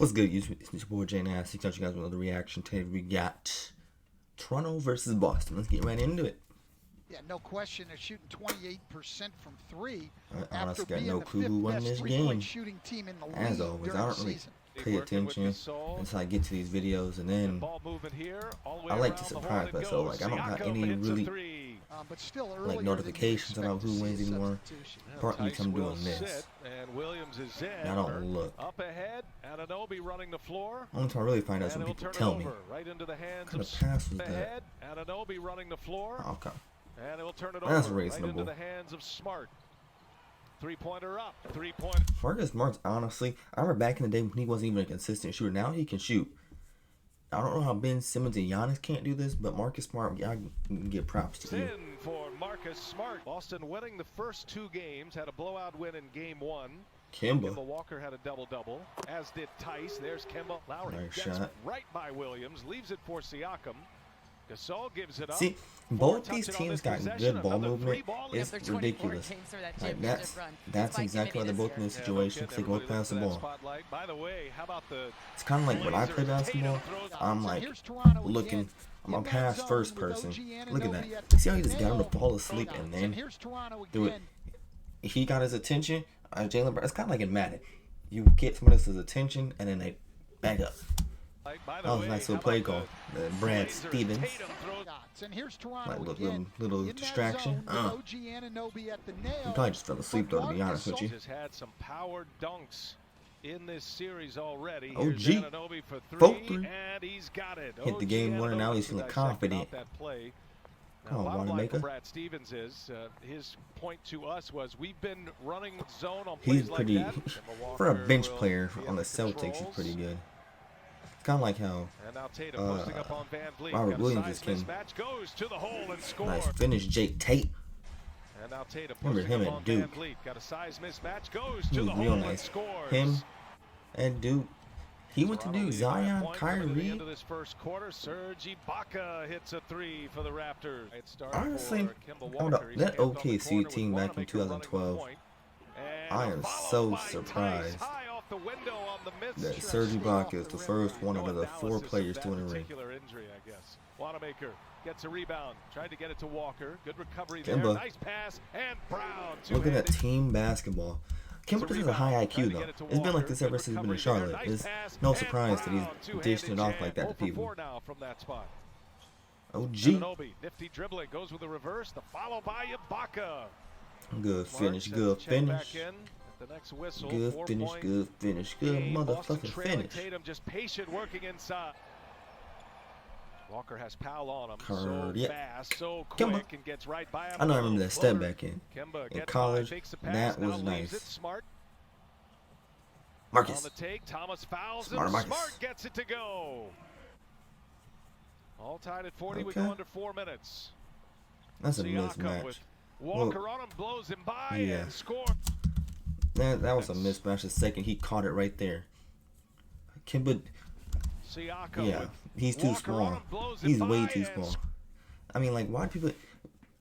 What's good, YouTube? It's your boy Jay Nass. Thanks you guys with another reaction. Today we got Toronto versus Boston. Let's get right into it. Yeah, no question. They're shooting 28% from three. I honestly got being no the clue who won this game. shooting team in the As league always, I during don't the really season. pay attention until I get to these videos, and then I like to surprise myself. Like I don't got any really But still like notifications about who wins anymore. Partly because I'm doing this. And I don't look. Only time I really find out is when people tell me. What kind of pass was that? Okay. And it will turn it That's over reasonable. right into the hands of Smart. Three-pointer up. Three-point. Marcus Smart's honestly, I remember back in the day when he wasn't even a consistent shooter. Now he can shoot. I don't know how Ben Simmons and Giannis can't do this, but Marcus Smart, I can get props to you. In for Marcus Smart. Boston winning the first two games, had a blowout win in game one. Kemba Walker had a double-double, as did Tice. There's Kemba. Lowry nice gets shot. right by Williams, leaves it for Siakam. Gasol gives it up. See, both these teams got good ball movement. It's ridiculous. Like that's exactly why they're both in this situation, because they both pass the ball. By the way, how about the It's kind of like when I play basketball, I'm like looking, I'm a pass first person. Look at that. See how he just got him to fall asleep and then do it. He got his attention. Jalen Brown, it's kind of like in Madden. You get someone else's attention and then they back up. That was a nice little play call. Brad Stevens. Like little distraction. He probably just fell asleep though, to be honest with you. Has had some power dunks in this series already. OG. For three. And he's got it. Hit the game winner, now he's feeling confident. Come on, Wanamaker. Brad Stevens is his point to us was we've been running zone on He's plays pretty like that. for a bench player on the Celtics. He's pretty good. It's kind of like how Robert Williams just came. Nice finish, Jake Tate. Remember him at Duke. He was real nice. Him and Duke. He went to Duke. Zion, Kyrie. Serge Ibaka hits a three for the Raptors. Honestly, that OKC team back in 2012, I am so surprised that Serge Ibaka is the first one out of the four players to win a ring. Wanamaker gets a rebound, tried to get it to Walker. Good recovery Kemba. there. Nice pass, and Brown. Look at that team basketball. Kemba just has a high IQ though. It's been like this ever since he's been in Charlotte. It's no surprise that he's dishing it off like that to people. OG. Nifty dribbling, goes with a reverse. The follow by Ibaka. Good finish, good finish. Good finish, good finish, good motherfucking finish. Tatum just patient working inside. Walker has Powell on him. So fast, so quick, Kemba. and gets right by him. I know I remember that step back in college. Pass, that was nice. Smart. Marcus. On the take, Thomas fouls him. Smart Marcus. Smart gets it to go. All tied at 40. Okay. We go under 4 minutes. That's a mismatch. Walker on him, blows him by and scores. That was a mismatch. The second he caught it right there. Kemba. Yeah, he's too small. He's way too small. I mean, like, why do people...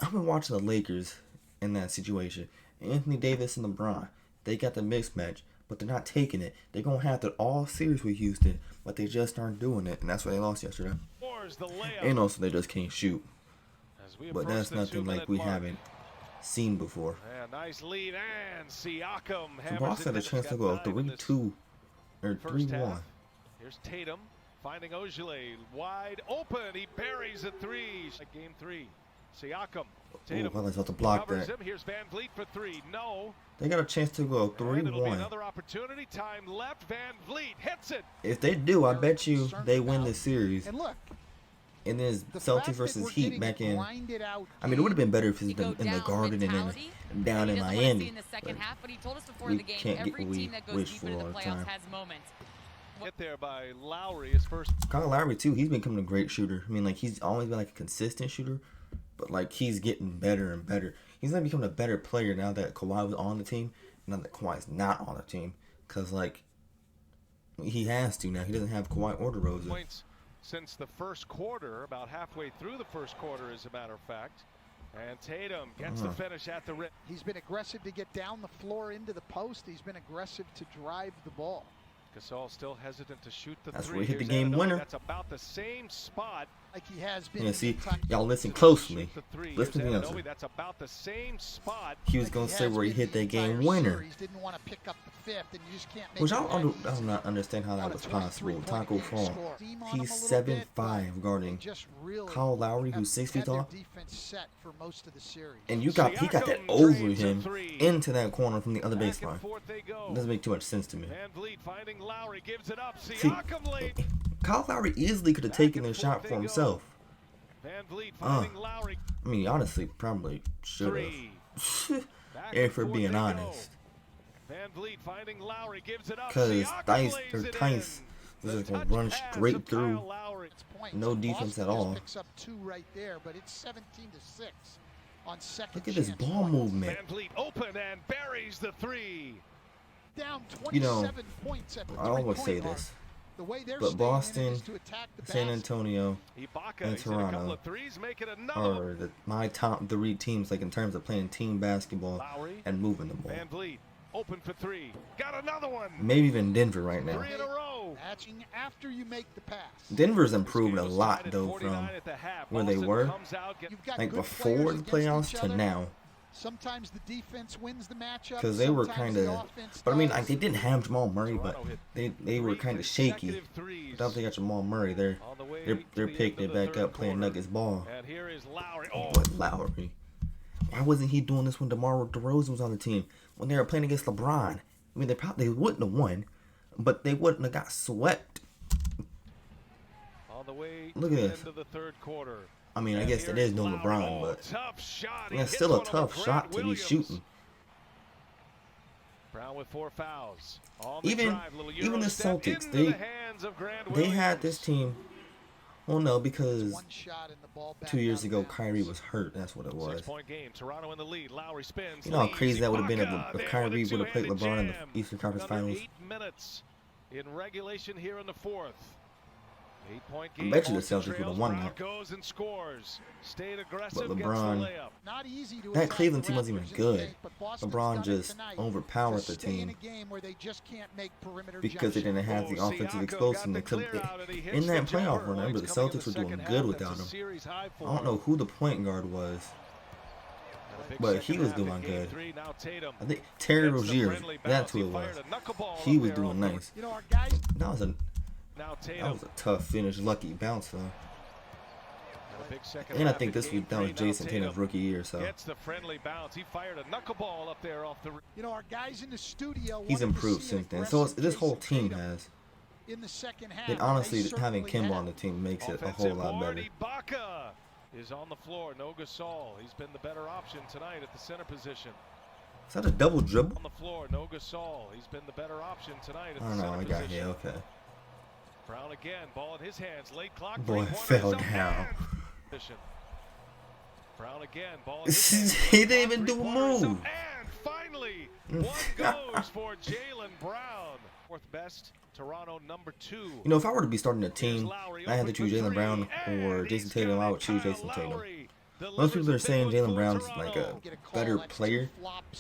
I've been watching the Lakers in that situation. Anthony Davis and LeBron, they got the mismatch, but they're not taking it. They're going to have it all series with Houston, but they just aren't doing it, and that's why they lost yesterday. And also, they just can't shoot. But that's nothing like we haven't seen before. Nice lead, and Siakam so Boston had a chance to go 3-2 or 3-1. Here's Tatum. Finding Ojale wide open. He buries a three. Game 3. Siakam. Tatum. Well, about to block that. Here's Van Vliet for 3. No. They got a chance to go 3-1. Another opportunity. Time left. Van Vliet hits it. If they do, I bet you they win this series. And look. And there's Celtics versus Heat back in. I mean, it would have been better if it's been in the Garden and down in Miami. We can't get what we wish for all the time. Hit there by Lowry, his first. Kyle Lowry too. He's becoming a great shooter. I mean, like he's always been like a consistent shooter, but like he's getting better and better. He's like becoming a better player now that Kawhi was on the team. Now that Kawhi's not on the team, because like he has to now. He doesn't have Kawhi or DeRozan. Points since the first quarter, about halfway through the first quarter, as a matter of fact. And Tatum gets the finish at the rim. He's been aggressive to get down the floor into the post. He's been aggressive to drive the ball. Gasol still hesitant to shoot the That's three. where he hit the Here's game Anunoby. winner. That's about the same spot. Like he has been. Yeah, see, y'all listen Shoot closely. the three. Listen to Here's him. Anunoby. That's about the same spot. He was gonna say where he hit that game winner. Series, didn't want to pick up the fifth, and you just can't make Which it I back. do not understand how that was possible. Taco Fall. Score. He's 7'5" guarding Kyle Lowry, who's 6 feet tall. And he got that over him into that corner from the other baseline. Doesn't make too much sense to me. See, Kyle Lowry easily could have taken this shot for himself. I mean, honestly, probably should have. If we're being honest. Because Tice was just going to run straight through. No defense at all. Look at this ball movement. You know, I always say this, but Boston, San Antonio, and Toronto are my top 3 teams, like in terms of playing team basketball and moving the ball. Open for 3. Got another one. Maybe even Denver right now. 3 in a row. After you make the pass. Denver's improved a lot though from where they were, like before the playoffs to now. Sometimes the defense wins the matchup. Because they were kind of, but I mean, like they didn't have Jamal Murray, but they were kind of shaky. Without they got Jamal Murray, they're picking it back up, playing Nuggets ball. But Lowry, why wasn't he doing this when DeMar DeRozan was on the team? When they were playing against LeBron, I mean, they probably wouldn't have won, but they wouldn't have got swept. Look at this. I mean, I guess it is no LeBron, but it's still a tough shot to be shooting. Brown with 4 fouls. Even the Celtics, they had this team. Well, no, because 2 years ago Kyrie was hurt. That's what it was. You know how crazy that would have been if Kyrie would have played LeBron in the Eastern Conference Finals. 8 minutes in regulation here in the 4th. 8-point I game. bet you the Celtics would have won that. Goes and scores. Stayed aggressive, But LeBron, that Cleveland team wasn't even good. LeBron just overpowered the team because they didn't have the offensive explosiveness. In that playoff run, remember the Celtics were doing good without him. I don't know who the point guard was, but he was doing good. I think Terry Rozier, that's who it was. He was doing nice. That was a tough finish, lucky bounce though. And I think that was Jason Tatum's rookie year, so gets the friendly bounce. He fired a knuckleball up there off the. You know, our guys in the studio. He's improved since then. So this whole team has. In the second half, and honestly, having Kemba on the team makes it a whole lot better. Ibaka is on the floor. No Gasol. He's been the better option tonight at the center position. Is that a double dribble? On the floor, no Gasol. He's been the better option tonight at the center position. I got here. Okay. Brown again, ball in his hands, late clock. Boy, fell down. Brown again, ball in his hands. He didn't even do a move. And finally, one goes for Jaylen Brown. 4th best, Toronto number 2. You know, if I were to be starting a team, I had to choose Jaylen Brown or Jason Tatum. I would choose Jason Tatum. Most people are saying Jaylen Brown's like a better player,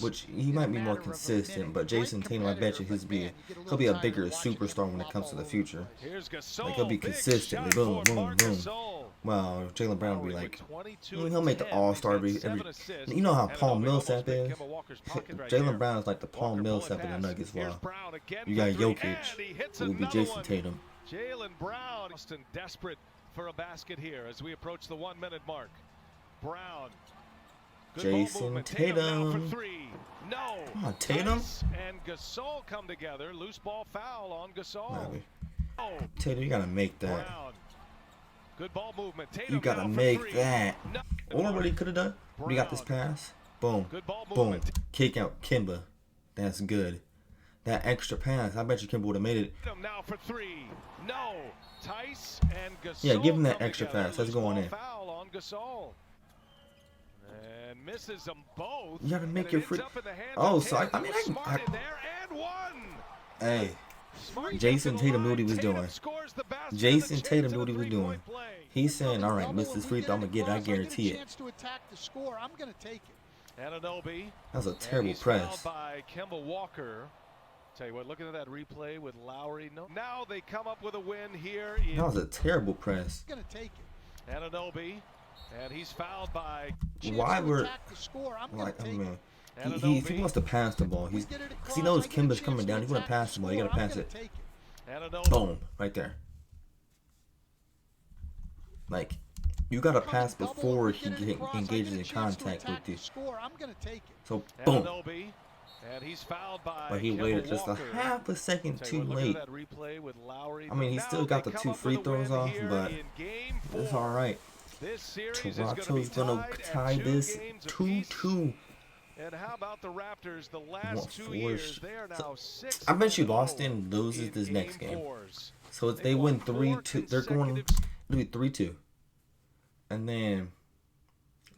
which he might be more consistent, but Jason Tatum, I bet you he'll be a bigger superstar when it comes to the future. Like he'll be consistently boom, boom, boom. Well, Jaylen Brown will be like, he'll make the All-Star every. You know how Paul Millsap is? Jaylen Brown is like the Paul Millsap in the Nuggets. Well, you got Jokic, who will be Jason Tatum. Jaylen Brown, desperate for a basket here as we approach the 1-minute mark. Brown. Jason Tatum. No. Come on, Tatum. And Gasol come together. Loose ball foul on Gasol. Tatum, you gotta make that. Brown. Good ball movement. Tatum you gotta make that. Or what he could have done. We got this pass. Boom. Boom. Kick out Kemba. That's good. That extra pass. I bet you Kemba would have made it. Now for 3. No. Tice and Gasol. Yeah, give him that extra pass. Let's go on in. Foul on Gasol. And misses them both. You gotta make your free. Oh, so I mean, hey, Jason Tatum knew what he was doing. Jason Tatum knew what he was doing. He's saying, "All right, miss this free throw. I'm gonna get it. I guarantee it." That was a terrible press. By Kemba Walker Tell you what, looking at that replay with Lowry. No, now they come up with a win here. That was a terrible press. Gonna take it. Anunoby, and he's fouled by. Why were like, oh man, he wants to pass the ball. Because he knows Kimba's coming down. He's gonna pass the ball. You gotta pass it. Boom, right there. Like, you gotta pass before he engages in contact with you. So boom. And he's fouled by. But he waited just a half a second too late. I mean, he still got the 2 free throws off, but it's all right. Toronto's gonna tie this 2-2. And how about the Raptors? The last 2 years, they are now 6. I bet you Boston loses this next game. So if they win 3-2, they're going to be 3-2. And then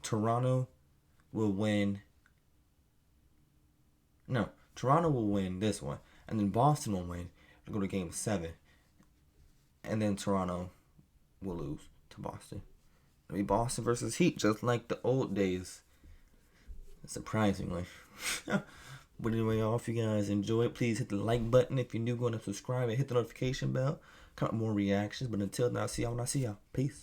Toronto will win. No, Toronto will win this one. And then Boston will win and go to game 7. And then Toronto will lose to Boston. It'll be Boston versus Heat, just like the old days. Surprisingly. But anyway, y'all, if you guys enjoy it, please hit the like button. If you're new, go and subscribe and hit the notification bell. Come up more reactions. But until then, I'll see y'all when I see y'all. Peace.